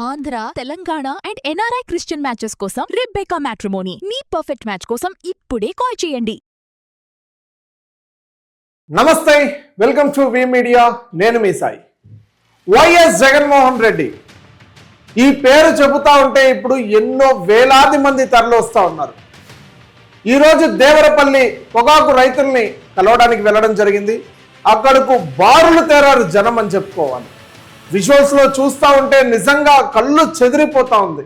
Andhra, Telangana and NRI Christian matches కోసం Rebecca matrimony మీ perfect match కోసం ఇప్పుడే కాల్ చేయండి. నమస్తే, వెల్కమ్ టు వి మీడియా. నేను మీ సాయి. వైఎస్ జగన్మోహన్ రెడ్డి ఈ పేరు చెబుతా ఉంటే ఇప్పుడు ఎన్నో వేలాది మంది తరలి వస్తూ ఉన్నారు. ఈరోజు దేవరపల్లి పొగాకు రైతుల్ని కలవడానికి వెళ్ళడం జరిగింది. అక్కడకు బారులు తేరారు జనం అని చెప్పుకోవాలి. విజువల్స్లో చూస్తూ ఉంటే నిజంగా కళ్ళు చెదిరిపోతా ఉంది.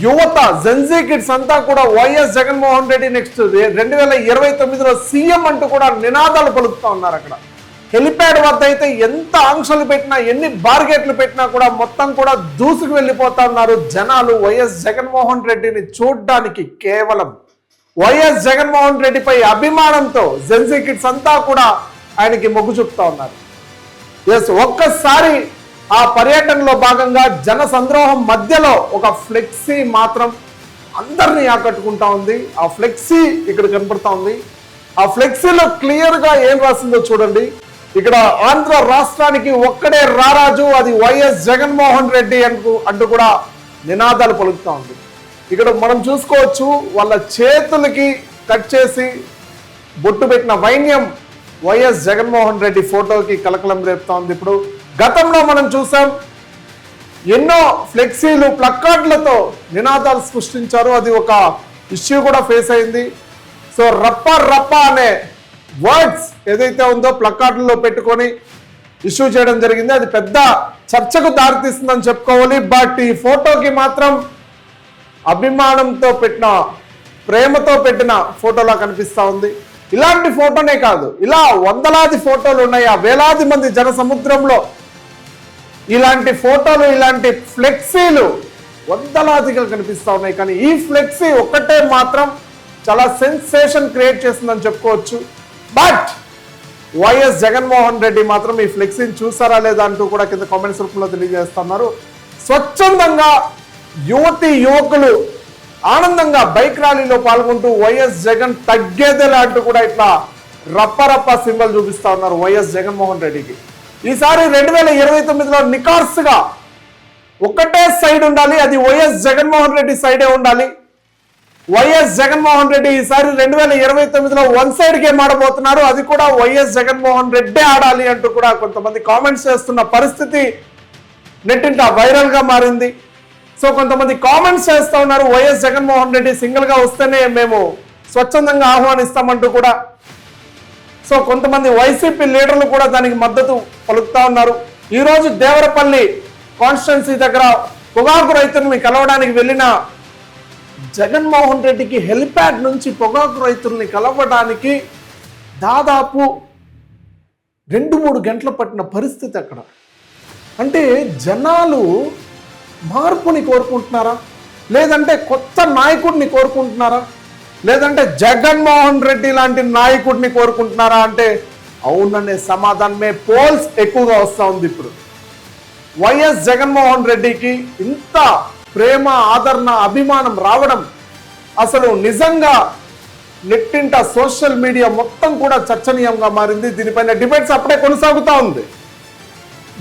యువత జెన్జీ కిడ్స్ అంతా కూడా వైఎస్ జగన్మోహన్ రెడ్డి నెక్స్ట్ 2029లో సీఎం అంటూ కూడా నినాదాలు పలుకుతూ ఉన్నారు. అక్కడ హెలిప్యాడ్ వద్ద అయితే ఎంత ఆంక్షలు పెట్టినా, ఎన్ని బార్గేట్లు పెట్టినా కూడా మొత్తం కూడా దూసుకు వెళ్ళిపోతా ఉన్నారు జనాలు వైఎస్ జగన్మోహన్ రెడ్డిని చూడ్డానికి. కేవలం వైఎస్ జగన్మోహన్ రెడ్డిపై అభిమానంతో జెన్జీ కిడ్స్ అంతా కూడా ఆయనకి మొగ్గు చూపుతా ఉన్నారు. ఎస్, ఒక్కసారి ఆ పర్యటనలో భాగంగా జన సంద్రోహం మధ్యలో ఒక ఫ్లెక్సీ మాత్రం అందరినీ ఆకట్టుకుంటా ఉంది. ఆ ఫ్లెక్సీ ఇక్కడ కనపడతా ఉంది. ఆ ఫ్లెక్సీలో క్లియర్గా ఏం రాసిందో చూడండి. ఇక్కడ ఆంధ్ర రాష్ట్రానికి ఒక్కడే రారాజు, అది వైఎస్ జగన్మోహన్ రెడ్డి అంటూ కూడా నినాదాలు పలుకుతా ఉంది. ఇక్కడ మనం చూసుకోవచ్చు, వాళ్ళ చేతులకి కట్ చేసి బొట్టు పెట్టిన వైన్యం వైఎస్ జగన్మోహన్ రెడ్డి ఫోటోకి కలకలం రేపుతా ఉంది. ఇప్పుడు గతంలో మనం చూసాం, ఎన్నో ఫ్లెక్సీలు ప్లక్కార్డులతో నినాదాలు సృష్టించారు. అది ఒక ఇష్యూ కూడా ఫేస్ అయింది. సో రప్ప రప్ప అనే వర్డ్స్ ఏదైతే ఉందో ప్లక్కార్డుల్లో పెట్టుకొని ఇష్యూ చేయడం జరిగింది. అది పెద్ద చర్చకు దారితీస్తుందని చెప్పుకోవాలి. బట్ ఈ ఫోటోకి మాత్రం అభిమానంతో పెట్టిన, ప్రేమతో పెట్టిన ఫోటోలా కనిపిస్తూ ఉంది. ఇలాంటి ఫోటోనే కాదు, ఇలా వందలాది ఫోటోలు ఉన్నాయి. ఆ వేలాది మంది జన సముద్రంలో ఇలాంటి ఫోటోలు, ఇలాంటి ఫ్లెక్సీలు వందలాదిగా కనిపిస్తూ ఉన్నాయి. కానీ ఈ ఫ్లెక్సీ ఒక్కటే మాత్రం చాలా సెన్సేషన్ క్రియేట్ చేస్తుందని చెప్పుకోవచ్చు. బట్ వైఎస్ జగన్మోహన్ రెడ్డి మాత్రం ఈ ఫ్లెక్సీని చూసారా లేదా అంటూ కూడా కింద కామెంట్స్ రూపంలో తెలియజేస్తున్నారు. స్వచ్ఛందంగా యువతి యువకులు ఆనందంగా బైక్ ర్యాలీలో పాల్గొంటూ వైఎస్ జగన్ తగ్గేదేలా అంటూ కూడా ఇట్లా రప్పరప్ప సింబల్ చూపిస్తా ఉన్నారు వైఎస్ జగన్మోహన్ రెడ్డికి. ఈసారి 2029లో నికార్సుగా ఒకటే సైడ్ ఉండాలి, అది వైఎస్ జగన్మోహన్ రెడ్డి సైడే ఉండాలి. వైఎస్ జగన్మోహన్ రెడ్డి ఈసారి 2029లో వన్ సైడ్ గేమ్ ఆడబోతున్నారు, అది కూడా వైఎస్ జగన్మోహన్ రెడ్డే ఆడాలి అంటూ కూడా కొంతమంది కామెంట్స్ చేస్తున్న పరిస్థితి నెట్టింట వైరల్ గా మారింది. సో కొంతమంది కామెంట్స్ చేస్తూ ఉన్నారు, వైఎస్ జగన్మోహన్ రెడ్డి సింగిల్ గా వస్తేనే మేము స్వచ్ఛందంగా ఆహ్వానిస్తామంటూ కూడా. సో కొంతమంది వైసీపీ లీడర్లు కూడా దానికి మద్దతు పలుకుతా ఉన్నారు. ఈరోజు దేవరపల్లి కాన్స్టిట్యున్సీ దగ్గర పొగాకు రైతుల్ని కలవడానికి వెళ్ళిన జగన్మోహన్ రెడ్డికి హెలిప్యాడ్ నుంచి పొగాకు రైతుల్ని కలవడానికి దాదాపు 2-3 గంటలు పట్టిన పరిస్థితి అక్కడ. అంటే జనాలు మార్పుని కోరుకుంటున్నారా, లేదంటే కొత్త నాయకుడిని కోరుకుంటున్నారా, లేదంటే జగన్మోహన్ రెడ్డి లాంటి నాయకుడిని కోరుకుంటున్నారా అంటే అవుననే సమాధానమే పోల్స్ ఎక్కువగా వస్తూ ఉంది. ఇప్పుడు వైఎస్ జగన్మోహన్ రెడ్డికి ఇంత ప్రేమ, ఆదరణ, అభిమానం రావడం అసలు నిజంగా నెట్టింట సోషల్ మీడియా మొత్తం కూడా చర్చనీయంగా మారింది. దీనిపైన డిబేట్స్ అప్పుడే కొనసాగుతూ ఉంది.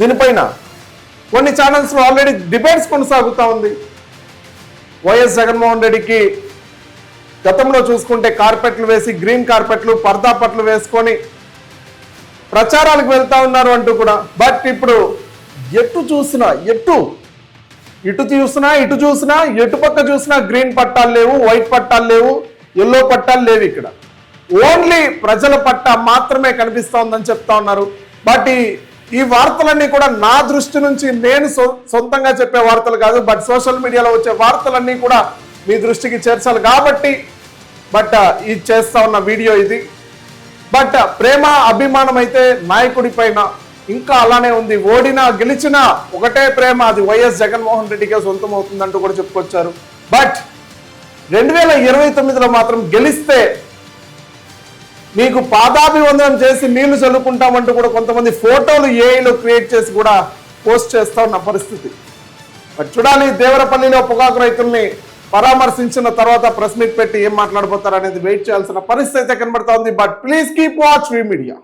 దీనిపైన కొన్ని ఛానల్స్లో ఆల్రెడీ డిబేట్స్ కొనసాగుతూ ఉంది. వైఎస్ జగన్మోహన్ రెడ్డికి గతంలో చూసుకుంటే కార్పెట్లు వేసి, గ్రీన్ కార్పెట్లు, పర్దా పట్లు వేసుకొని ప్రచారాలకు వెళ్తా ఉన్నారు అంటూ కూడా. బట్ ఇప్పుడు ఎటు చూసినా, ఇటు చూసినా ఎటు పక్క చూసినా గ్రీన్ పట్టాలు లేవు, వైట్ పట్టాలు లేవు, ఎల్లో పట్టాలు లేవు. ఇక్కడ ఓన్లీ ప్రజల పట్టా మాత్రమే కనిపిస్తూ ఉందని చెప్తా ఉన్నారు. బట్ ఈ వార్తలన్నీ కూడా నా దృష్టి నుంచి నేను సొంతంగా చెప్పే వార్తలు కాదు, బట్ సోషల్ మీడియాలో వచ్చే వార్తలన్నీ కూడా మీ దృష్టికి చేర్చాలి కాబట్టి ఇది చేస్తా ఉన్న వీడియో ఇది. బట్ ప్రేమ, అభిమానం అయితే నాయకుడి పైన ఇంకా అలానే ఉంది. ఓడినా గెలిచినా ఒకటే ప్రేమ, అది వైఎస్ జగన్మోహన్ రెడ్డికే సొంతం అవుతుందంటూ కూడా చెప్పుకొచ్చారు. బట్ 2029లో మాత్రం గెలిస్తే మీకు పాదాభివందనం చేసి నీళ్లు చల్లుకుంటామంటూ కూడా కొంతమంది ఫోటోలు ఏఐలో క్రియేట్ చేసి కూడా పోస్ట్ చేస్తా ఉన్న పరిస్థితి. బట్ చూడాలి, దేవరపల్లిలో పొగాకు రైతుల్ని పరామర్శించిన తర్వాత ప్రెస్ మీట్ పెట్టి ఏం మాట్లాడబోతారు అనేది వెయిట్ చేయాల్సిన పరిస్థితి అయితే కనబడతా ఉంది. But please keep watch we media.